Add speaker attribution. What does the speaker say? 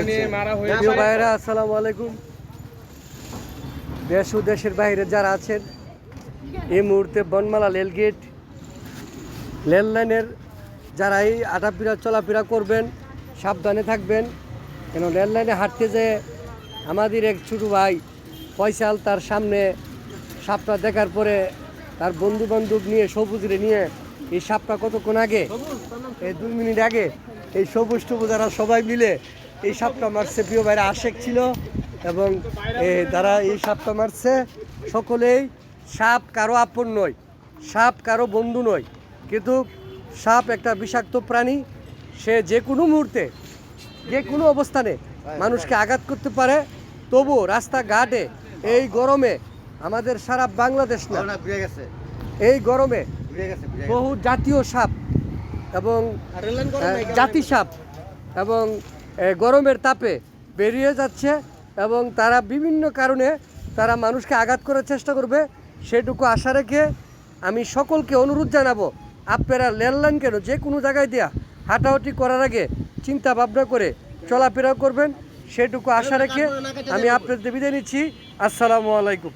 Speaker 1: হয়েছে। প্রিয় ভাইরা, আসসালামু আলাইকুম। দেশ ও দেশের বাইরে যারা আছেন, এই মুহূর্তে বনমালা রেলগেট রেল লাইনের যারা এই আটাফেরা চলাফেরা করবেন সাবধানে থাকবেন, কেন রেল লাইনে হাঁটতে যেয়ে আমাদের এক ছোটো ভাই ফয়সাল তার সামনে সাপটা দেখার পরে তার বন্ধু বান্ধব নিয়ে সবুজরে নিয়ে এই সাপটা কতক্ষণ আগে, এই 2 মিনিট আগে এই সবুজ টবুজ যারা সবাই মিলে এই সাপটা মারছে। প্রিয় ভাইরা, আশেক ছিল এবং তারা এই সাপটা মারছে। সকলেই, সাপ কারো আপন নয়, সাপ কারো বন্ধু নয়, কিন্তু সাপ একটা বিষাক্ত প্রাণী। সে যে কোনো মুহূর্তে যে কোনো অবস্থানে মানুষকে আঘাত করতে পারে। তবু রাস্তাঘাটে এই গরমে, আমাদের সারা বাংলাদেশ না, এই গরমে বহু জাতীয় সাপ এবং জাতি সাপ এবং গরমের তাপে বেরিয়ে যাচ্ছে এবং তারা বিভিন্ন কারণে তারা মানুষকে আঘাত করার চেষ্টা করবে। সেটুকু আশা রেখে আমি সকলকে অনুরোধ জানাবো, আপনারা রেল লাইন কেন যে কোনো জায়গায় দেওয়া হাঁটাহাঁটি করার আগে চিন্তা ভাবনা করে চলাফেরা করবেন। সেটুকু আশা রেখে আমি আপনাদের বিদায় নিচ্ছি। আসসালামু আলাইকুম।